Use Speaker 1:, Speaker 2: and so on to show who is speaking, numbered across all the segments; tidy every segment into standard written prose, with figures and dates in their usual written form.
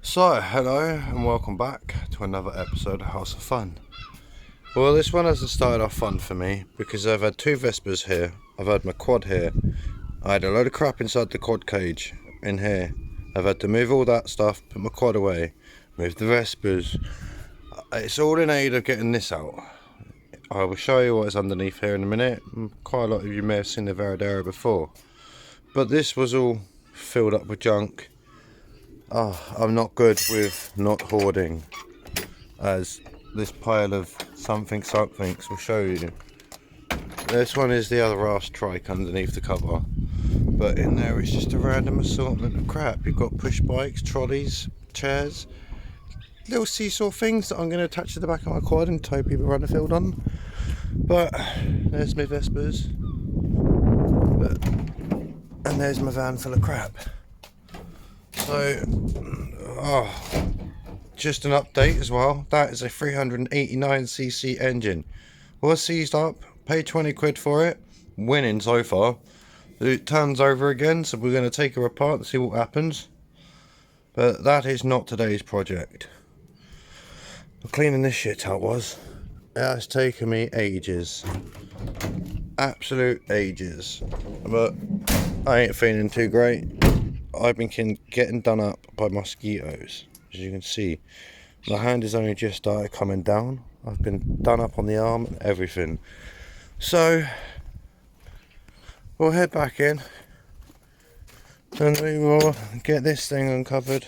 Speaker 1: So, hello and welcome back to another episode of House of Fun. Well, this one hasn't started off fun for me because I've had two Vespers here, I've had my quad here, I had a load of crap inside the quad cage in here, I've had to move all that stuff, put my quad away, move the Vespers. It's all in aid of getting this out. I will show you what is underneath here in a minute. Quite a lot of you may have seen the varadero before, but this was all filled up with junk. I'm not good with not hoarding, as this pile of somethings will show you. This one is the other arse trike underneath the cover, but in there it's just a random assortment of crap. You've got push bikes, trolleys, chairs, little seesaw things that I'm going to attach to the back of my quad and tow people around the field on. But there's my Vespers, and there's my van full of crap. So, just an update as well. That is a 389cc engine. Was seized up, paid 20 quid for it, winning so far. It turns over again, so we're going to take her apart and see what happens. But that is not today's project. Cleaning this shit out it has taken me ages. Absolute ages. But I ain't feeling too great. I've been getting done up by mosquitoes. As you can see, my hand has only just started coming down. I've been done up on the arm and everything. So we'll head back in and we will get this thing uncovered.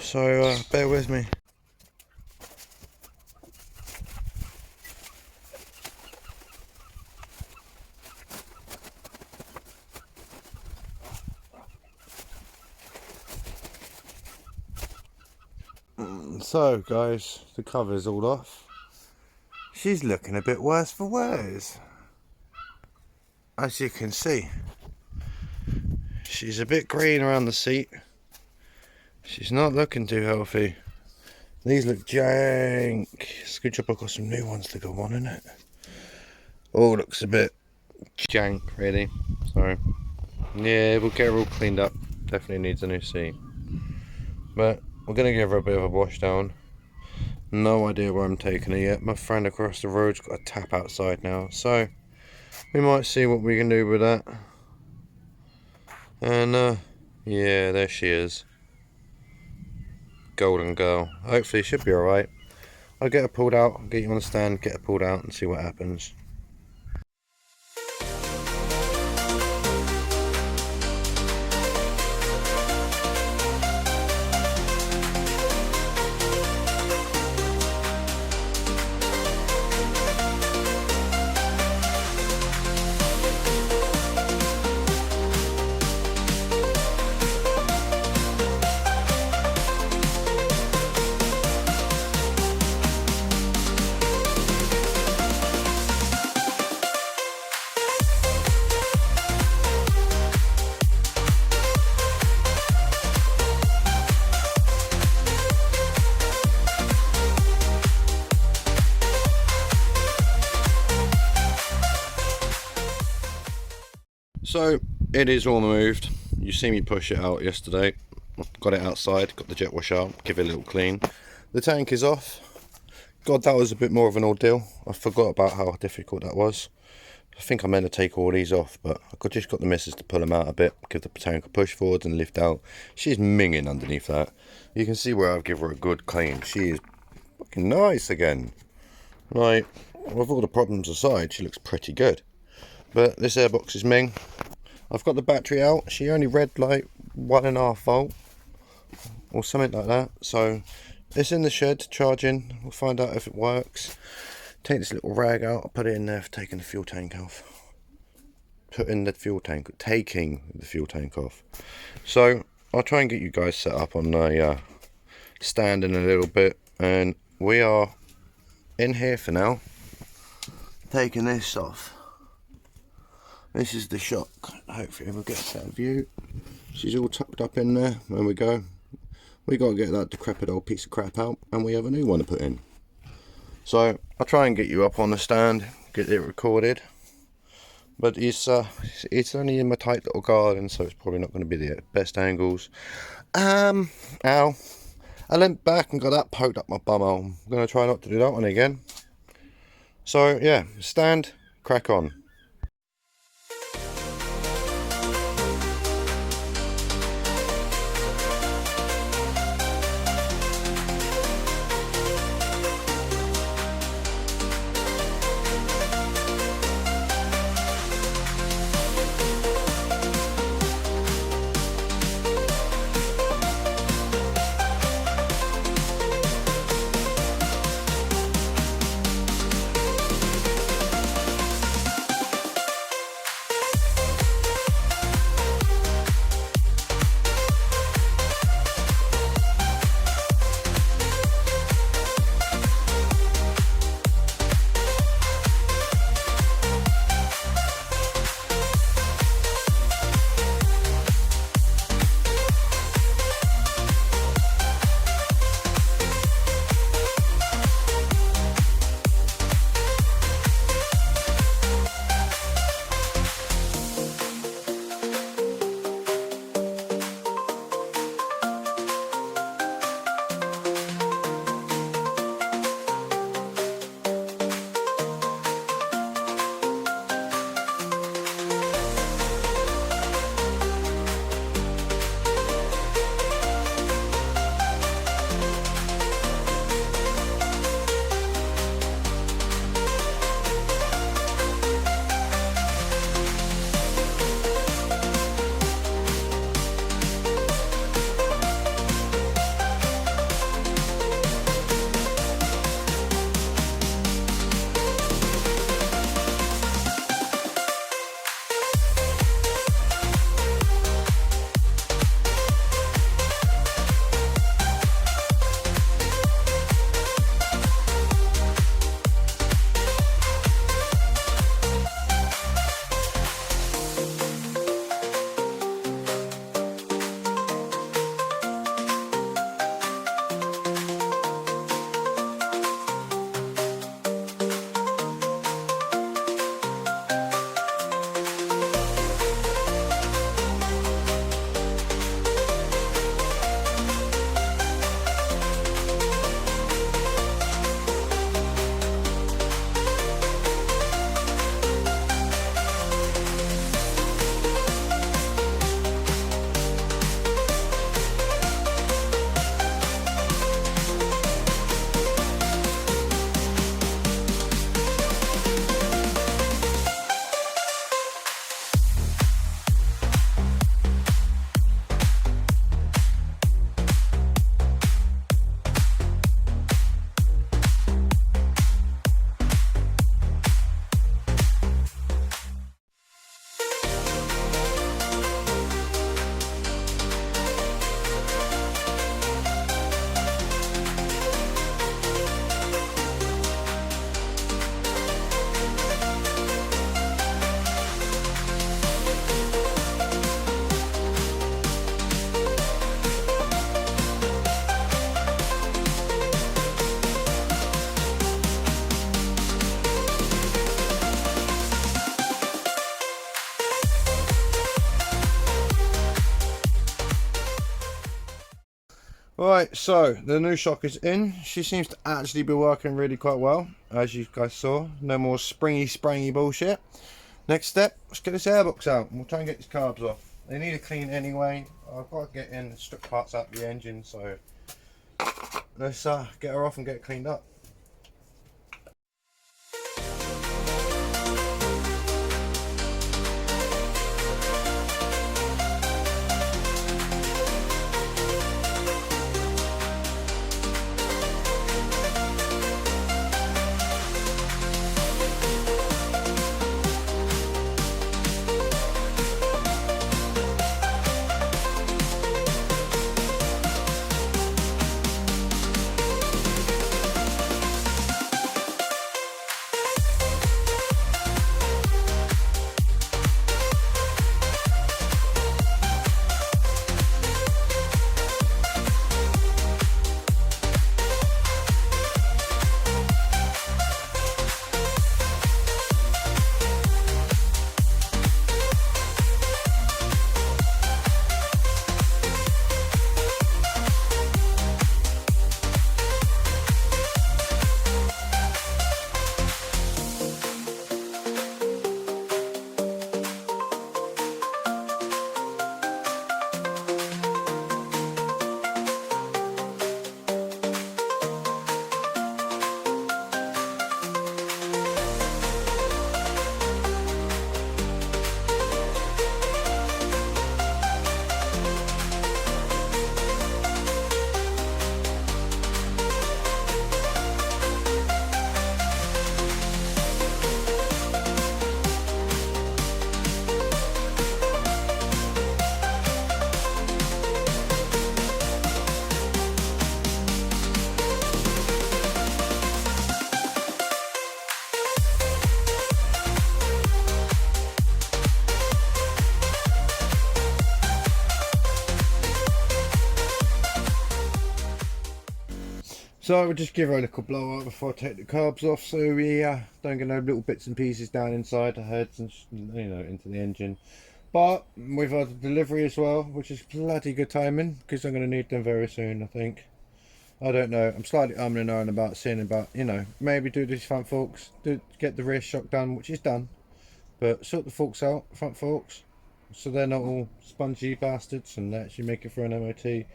Speaker 1: So bear with me. So guys, the cover's all off. She's looking a bit worse for wears. As you can see, she's a bit green around the seat. She's not looking too healthy. These look jank. It's a good job I've got some new ones to go on, isn't it? All looks a bit jank really. So yeah, we'll get her all cleaned up. Definitely needs a new seat. But we're going to give her a bit of a wash down. No idea where I'm taking her yet. My friend across the road's got a tap outside now, so we might see what we can do with that. And yeah, there she is. Golden girl. Hopefully she should be alright. I'll get her pulled out, get you on the stand, get her pulled out and see what happens. So it is all moved. You see me push it out yesterday. Got it outside, got the jet wash out, give it a little clean. The tank is off. God, that was a bit more of an ordeal. I forgot about how difficult that was. I think I meant to take all these off, but I just got the missus to pull them out a bit, give the tank a push forward and lift out. She's minging underneath that. You can see where I've given her a good clean. She is fucking nice again. Like, with all the problems aside, she looks pretty good. But this airbox is ming. I've got the battery out. She only read like 1.5 volt or something like that. So it's in the shed charging. We'll find out if it works. Take this little rag out. I'll put it in there for taking the fuel tank off. Taking the fuel tank off. So I'll try and get you guys set up on a stand in a little bit. And we are in here for now. Taking this off. This is the shock. Hopefully we'll get that view. She's all tucked up in there. There we go. We got to get that decrepit old piece of crap out, and we have a new one to put in. So I'll try and get you up on the stand, get it recorded. But it's only in my tight little garden, so it's probably not going to be the best angles. Ow. I leant back and got that poked up my bumhole. I'm going to try not to do that one again. So yeah, stand, crack on. Right, so the new shock is in. She seems to actually be working really quite well, as you guys saw. No more springy bullshit. Next step, let's get this airbox out and we'll try and get these carbs off. They need a clean anyway. I've got to get in strip parts out of the engine, so let's get her off and get it cleaned up. So I would just give her a little blow up before I take the carbs off, so we don't get no little bits and pieces down inside the heads and into the engine. But we've had a delivery as well, which is bloody good timing because I'm going to need them very soon, I think. I don't know. I'm slightly umming and ahhing about seeing about, maybe do these front forks, get the rear shock done, which is done. But sort the forks out, front forks, so they're not all spongy bastards and they actually make it for an MOT.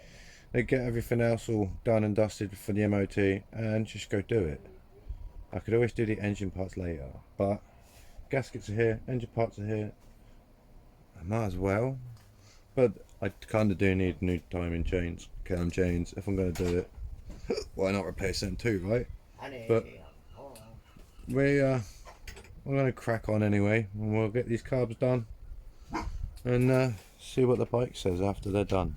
Speaker 1: They get everything else all done and dusted for the MOT and just go do it. I could always do the engine parts later, but gaskets are here, engine parts are here. I might as well. But I kind of do need new timing chains, cam chains, if I'm going to do it. Why not replace them too, right? But we're going to crack on anyway, and we'll get these carbs done and see what the bike says after they're done.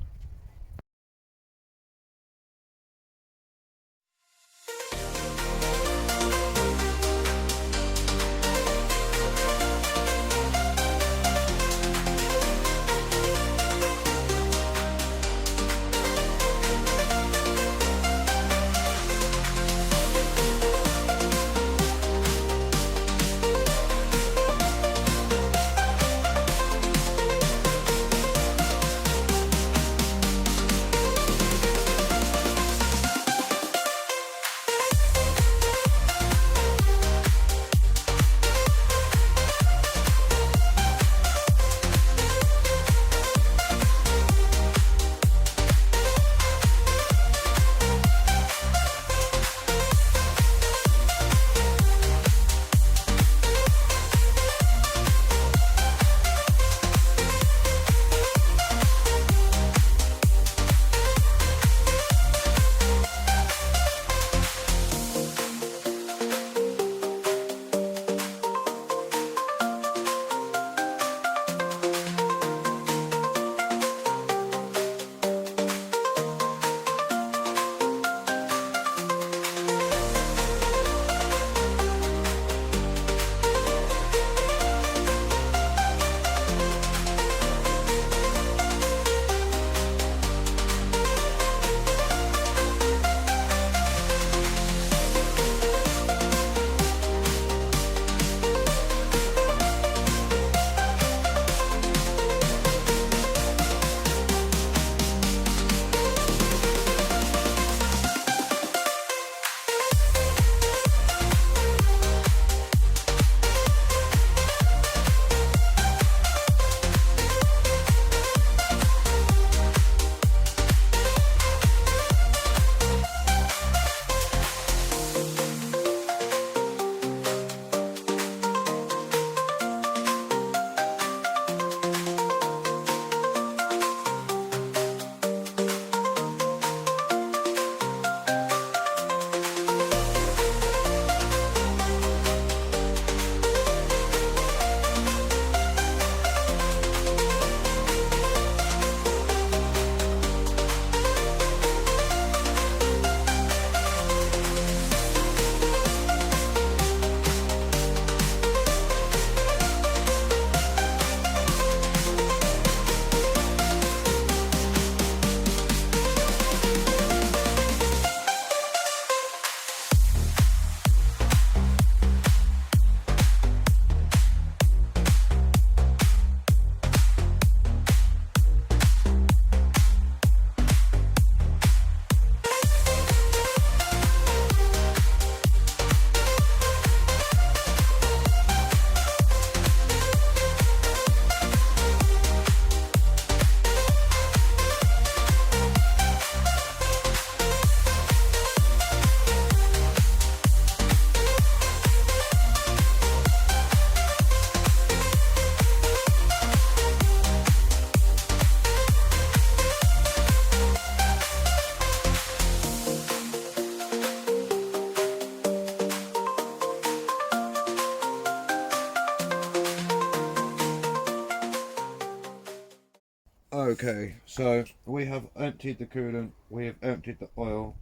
Speaker 1: Okay, so we have emptied the coolant, we have emptied the oil,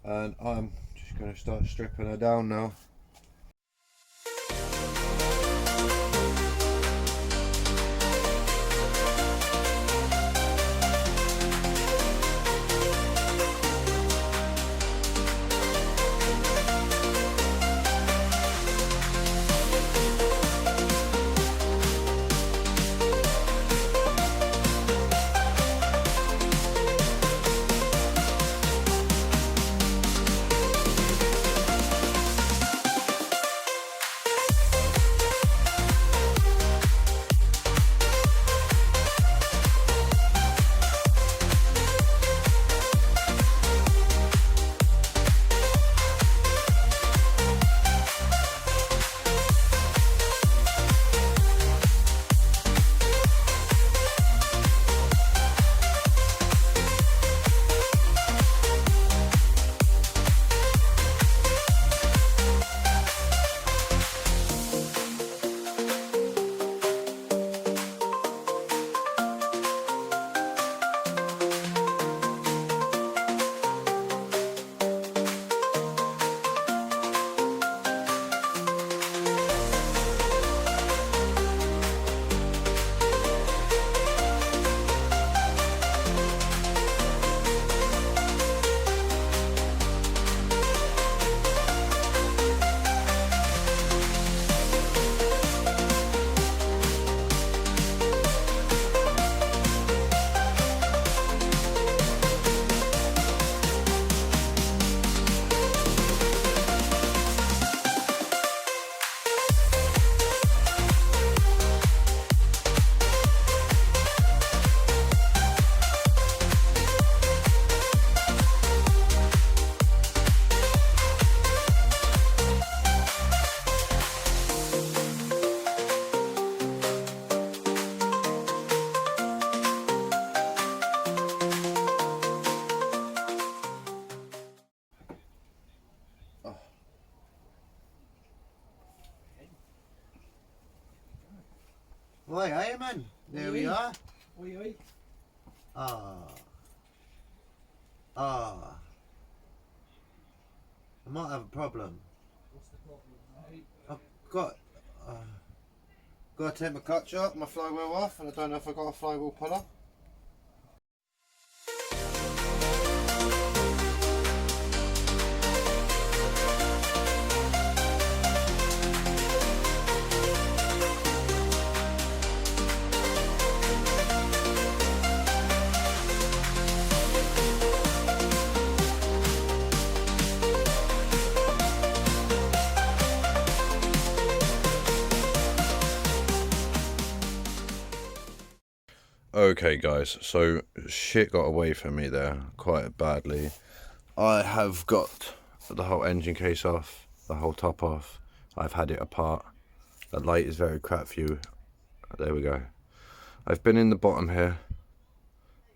Speaker 1: and I'm just going to start stripping her down now. Right, hey man, there we are.
Speaker 2: Oi, oi.
Speaker 1: I might have a problem.
Speaker 2: What's the problem, mate?
Speaker 1: I've got to take my clutch up, my flywheel off, and I don't know if I've got a flywheel puller. Okay guys, so shit got away from me there quite badly. I have got the whole engine case off, the whole top off. I've had it apart. The light is very crap view. There we go. I've been in the bottom here,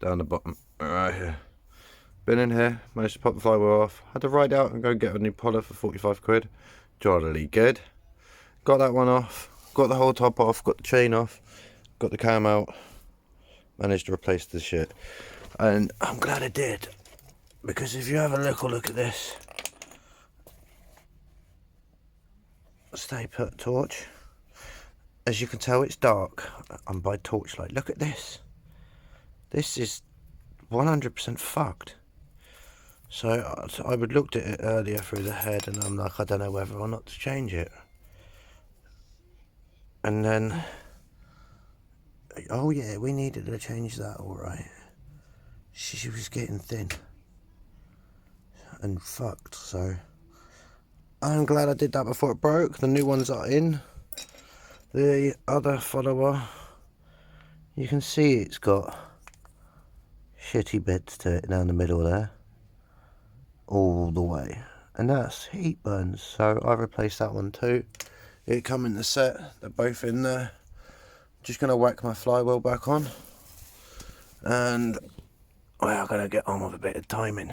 Speaker 1: down the bottom, right here. Been in here, managed to pop the flywheel off. Had to ride out and go get a new puller for 45 quid. Jolly good. Got that one off, got the whole top off, got the chain off, got the cam out. Managed to replace the shit, and I'm glad I did, because if you have a look at this, stay put torch, as you can tell it's dark. I'm by torchlight. Look at this. This is 100% fucked. So I would looked at it earlier through the head, and I'm like, I don't know whether or not to change it. And then, oh yeah, we needed to change that, alright. She was getting thin and fucked, so I'm glad I did that before it broke. The new ones are in. The other follower, you can see it's got shitty bits to it down the middle there, all the way, and that's heat burns, so I replaced that one too. It come in the set, they're both in there. Just gonna whack my flywheel back on, and we are gonna get on with a bit of timing,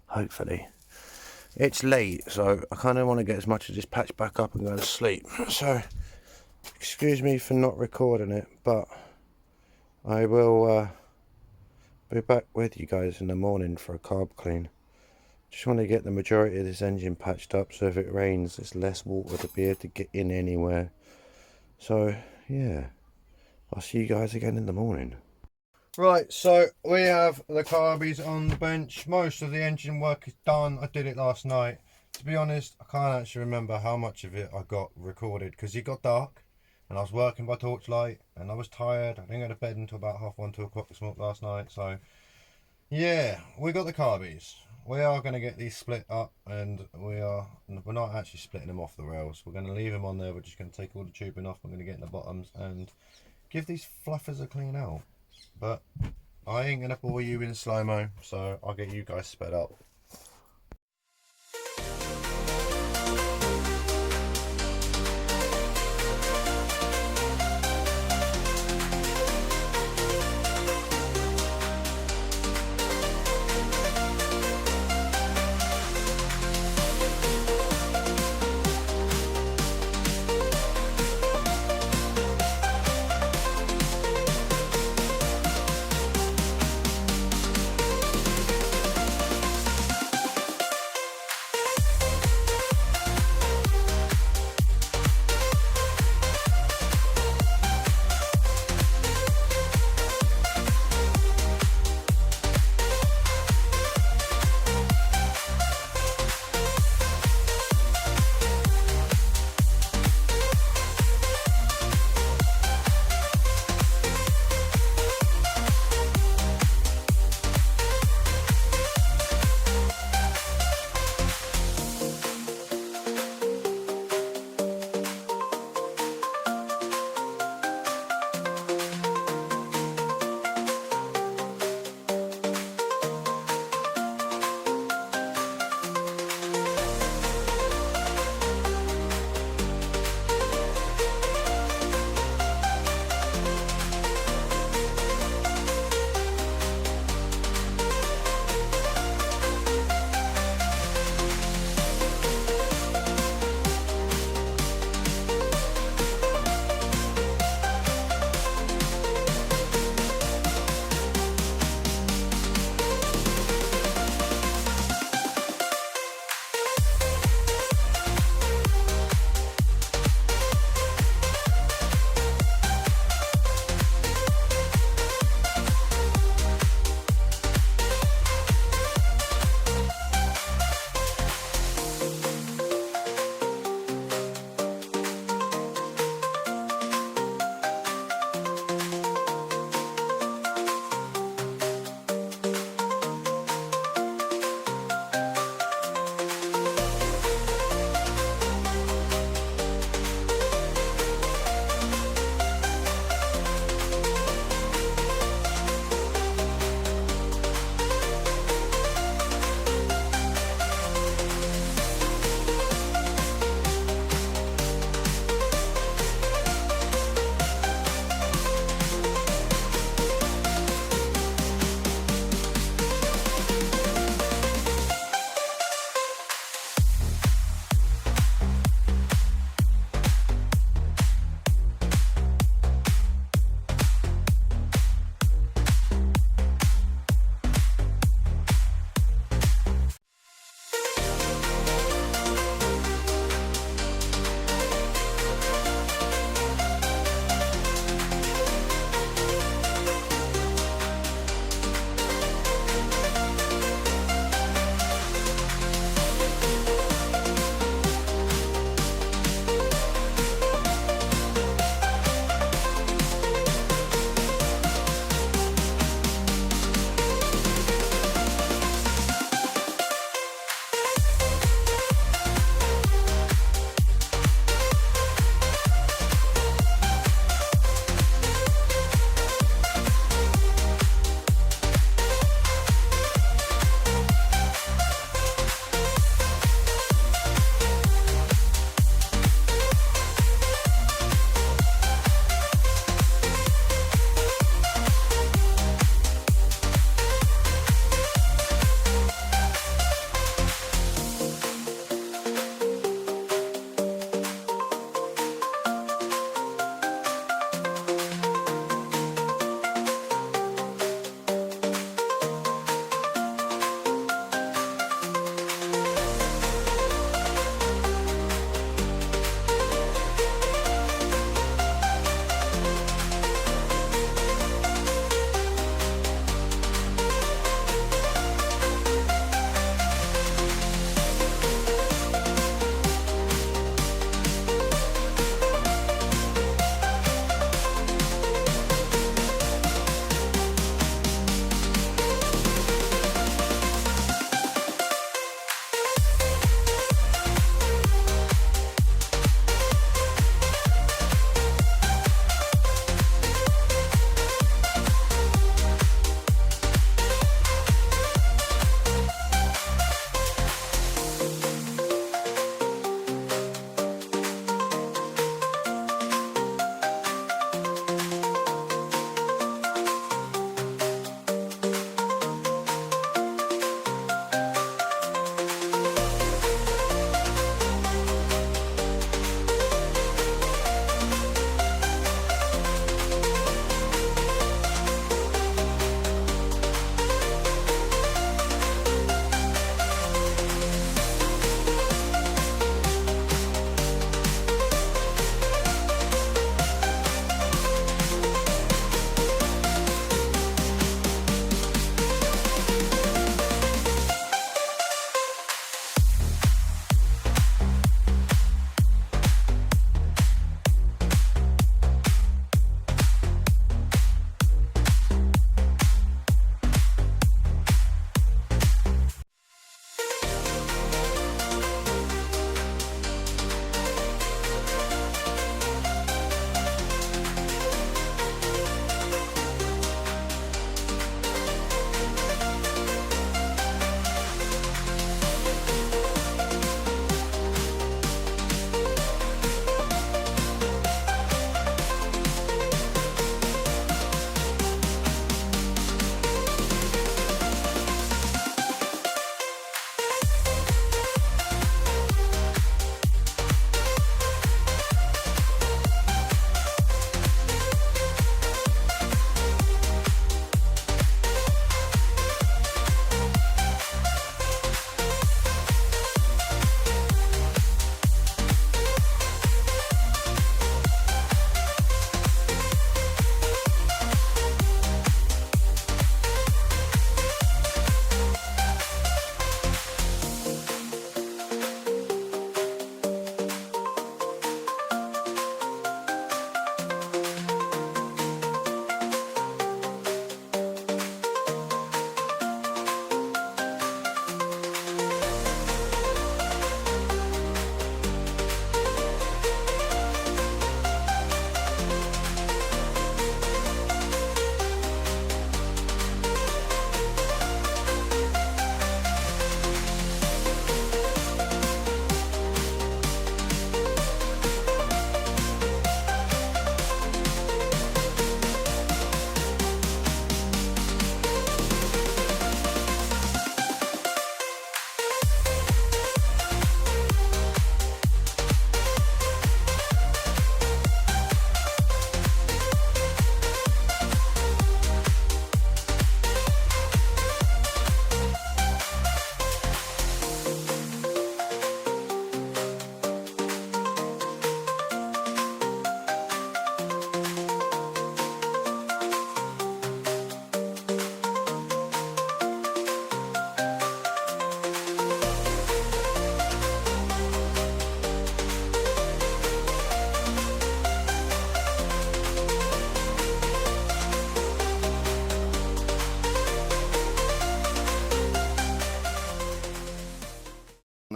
Speaker 1: hopefully. It's late, so I kind of want to get as much of this patch back up and go to sleep. So, excuse me for not recording it, but I will be back with you guys in the morning for a carb clean. Just want to get the majority of this engine patched up, so if it rains, there's less water to be able to get in anywhere. So, yeah. I'll see you guys again in the morning. Right, so we have the carbies on the bench. Most of the engine work is done. I did it last night. To be honest, I can't actually remember how much of it I got recorded, because it got dark and I was working by torchlight and I was tired. I didn't go to bed until about 1:30, 2 o'clock last night. So yeah, we got the carbies. We are going to get these split up, and we're not actually splitting them off the rails. We're going to leave them on there. We're just going to take all the tubing off. We're going to get in the bottoms and give these fluffers a clean out. But I ain't going to bore you in slow-mo, so I'll get you guys sped up.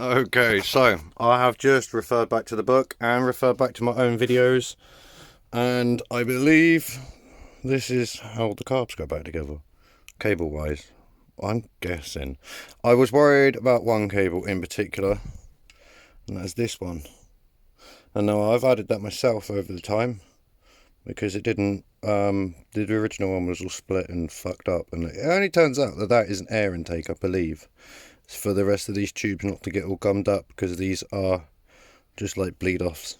Speaker 1: Okay, so I have just referred back to the book and referred back to my own videos, and I believe this is how the carbs go back together, cable wise. I'm guessing. I was worried about one cable in particular, and that's this one. And now I've added that myself over the time because it didn't. The original one was all split and fucked up, and it only turns out that that is an air intake, I believe. It's for the rest of these tubes not to get all gummed up, because these are just like bleed offs,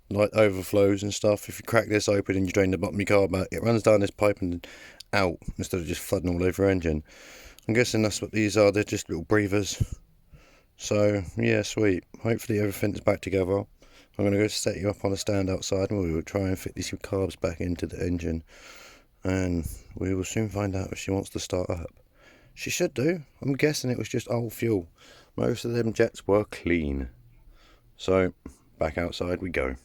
Speaker 1: like overflows and stuff. If you crack this open and you drain the bottom of your carb out, it runs down this pipe and out instead of just flooding all over your engine. I'm guessing that's what these are. They're just little breathers. So yeah, sweet. Hopefully everything's back together. I'm going to go set you up on a stand outside, and we will try and fit these carbs back into the engine, and we will soon find out if she wants to start up. She should do. I'm guessing it was just old fuel. Most of them jets were clean. So back outside we go.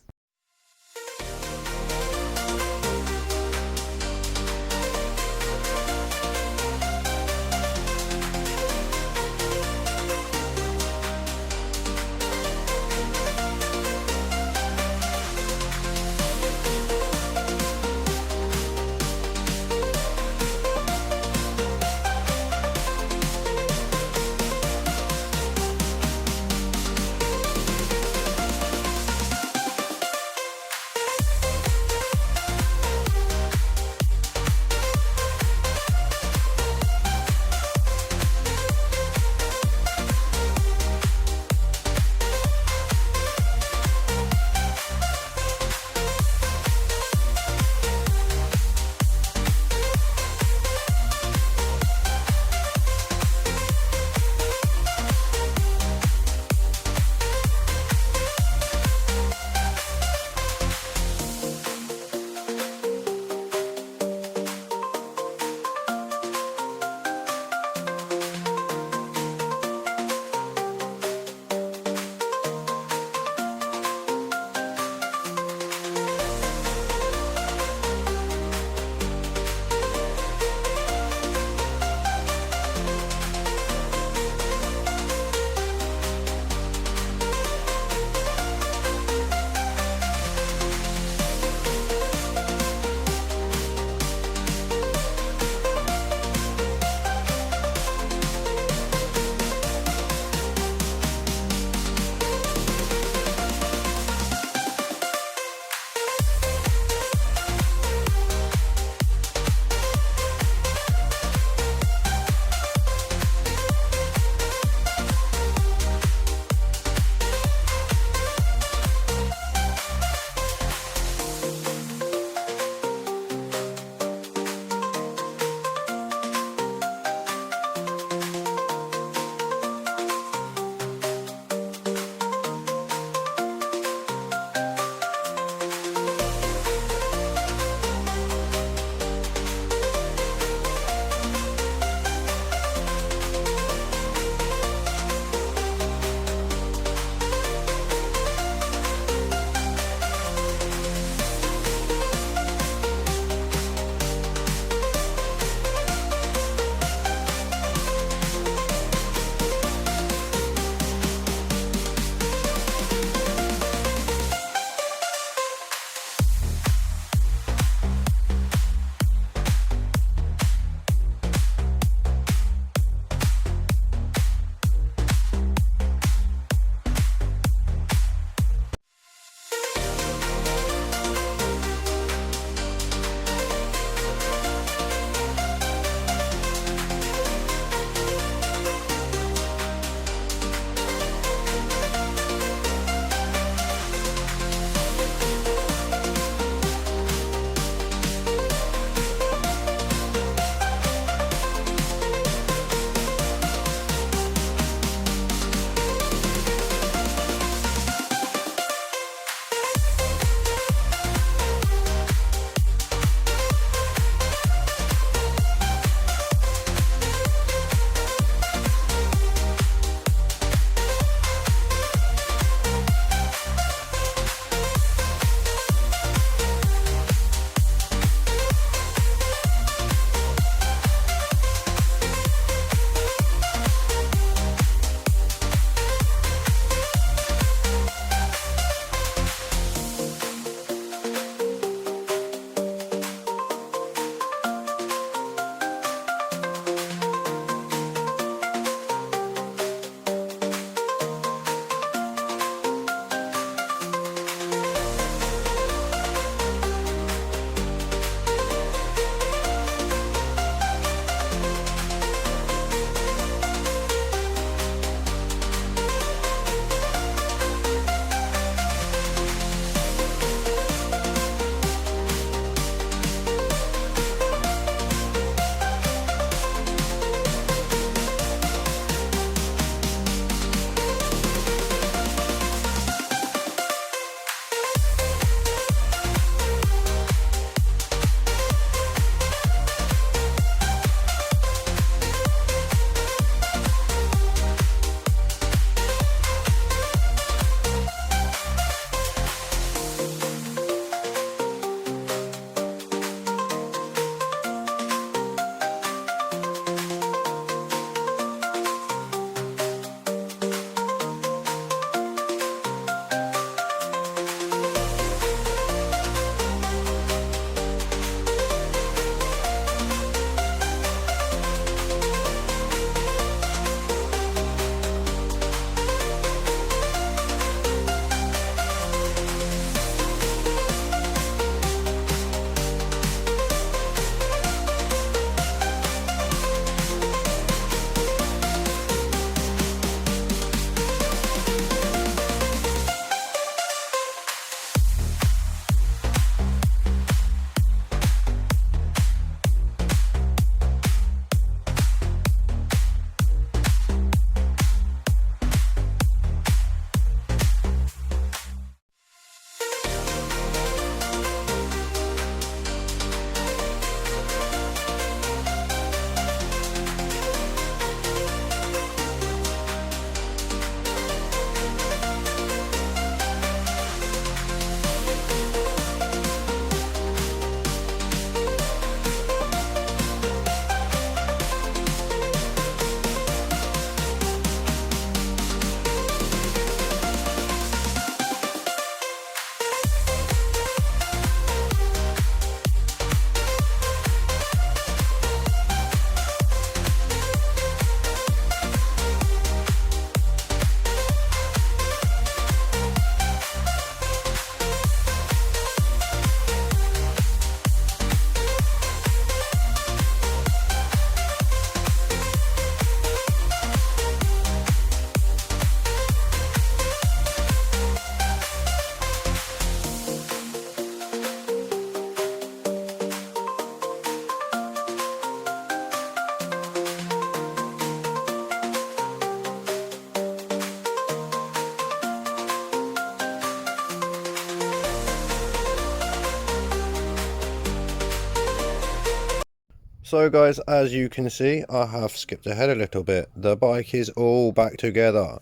Speaker 1: So guys, as you can see, I have skipped ahead a little bit. The bike is all back together.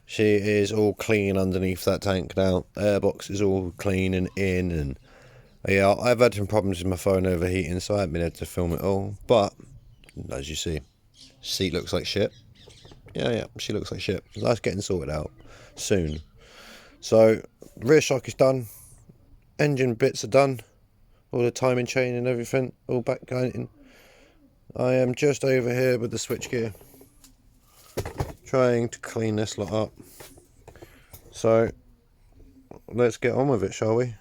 Speaker 1: She is all clean underneath that tank now. Airbox is all clean and in, and yeah, I've had some problems with my phone overheating, so I haven't been able to film it all. But as you see, seat looks like shit. Yeah, she looks like shit. That's getting sorted out soon. So rear shock is done, engine bits are done, all the timing chain and everything all back going. I am just over here with the switchgear, trying to clean this lot up. So let's get on with it, shall we?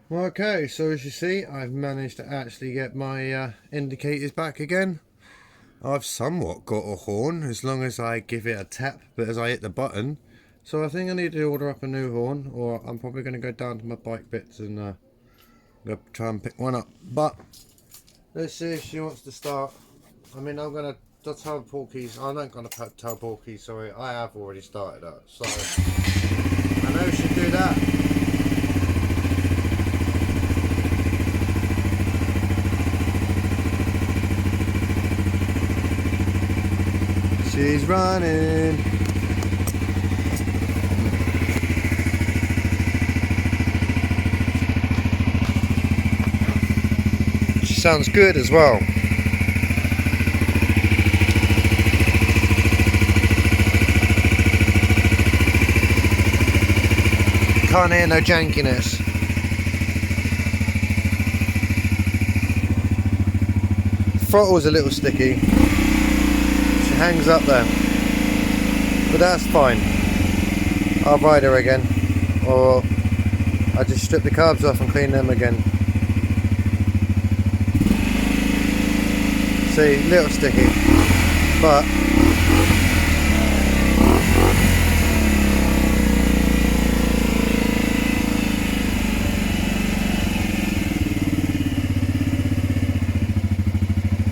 Speaker 1: Okay, so as you see, I've managed to actually get my indicators back again. I've somewhat got a horn as long as I give it a tap, but as I hit the button. So I think I need to order up a new horn, or I'm probably going to go down to my bike bits and go try and pick one up. But let's see if she wants to start. I mean, I'm going to tell Porky's. I'm not going to tell Porky, sorry, I have already started that. So I know she'll do that. She's running. She sounds good as well. can't hear no jankiness. Throttle's a little sticky. She hangs up there. But that's fine. I'll ride her again. Or I just strip the carbs off and clean them again. See, little sticky. But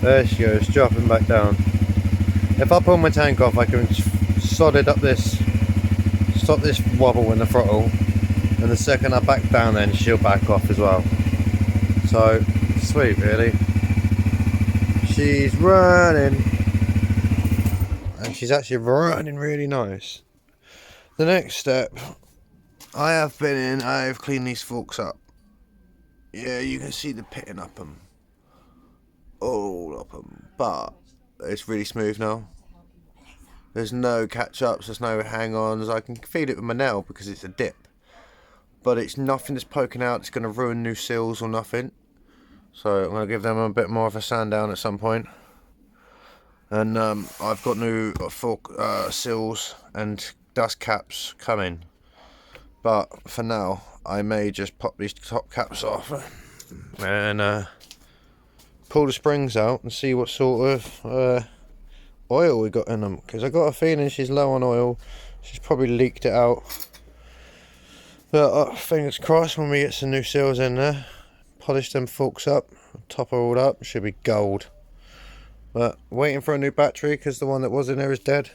Speaker 1: there she goes, dropping back down. If I pull my tank off, I can solid up this, stop this wobble in the throttle, and the second I back down then she'll back off as well. So, sweet really. She's running, and she's actually running really nice. The next step, I've cleaned these forks up. Yeah, you can see the pitting up them. All up them, but it's really smooth now. There's no catch-ups, there's no hang-ons. I can feed it with my nail because it's a dip, but it's nothing that's poking out that's going to ruin new seals or nothing. So I'm going to give them a bit more of a sand down at some point. And I've got new fork seals and dust caps coming, but for now I may just pop these top caps off and pull the springs out and see what sort of oil we got in them, because I got a feeling she's low on oil. She's probably leaked it out, but fingers crossed when we get some new seals in there, polish them forks up, top her all up, should be gold. But waiting for a new battery because the one that was in there is dead.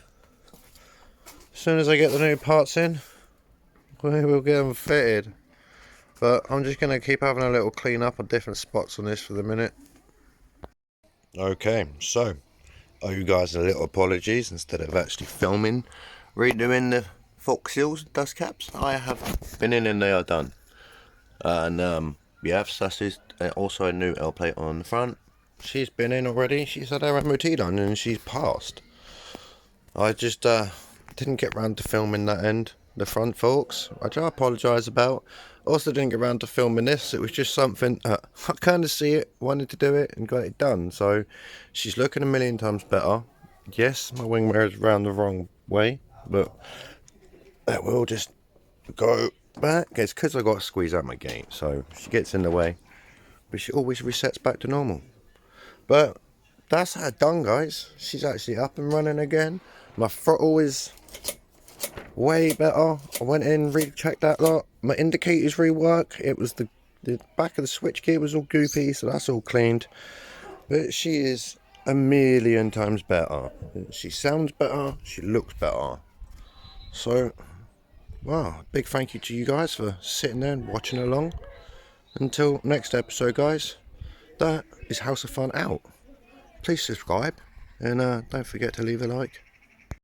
Speaker 1: As soon as I get the new parts in, we will get them fitted. But I'm just going to keep having a little clean up on different spots on this for the minute. Okay, so owe you guys a little apologies. Instead of actually filming redoing the fork seals and dust caps, I have been in and they are done. And yeah, Sass is also a new L plate on the front. She's been in already. She's had her MOT done and she's passed. I just didn't get round to filming that end, the front forks, which I apologise about. Also didn't get round to filming this. It was just something I kind of see it, wanted to do it and got it done. So she's looking a million times better. Yes, my wing mirror is round the wrong way, but that will just go back. It's because I got to squeeze out my gate, so she gets in the way, but she always resets back to normal. But that's her done, guys. She's actually up and running again. My throttle is way better. I went in, rechecked that lot. My indicators rework. It was the back of the switch gear was all goopy, so that's all cleaned. But she is a million times better. She sounds better. She looks better. So, wow, big thank you to you guys for sitting there and watching along. Until next episode, guys, that is House of Fun out. Please subscribe and don't forget to leave a like.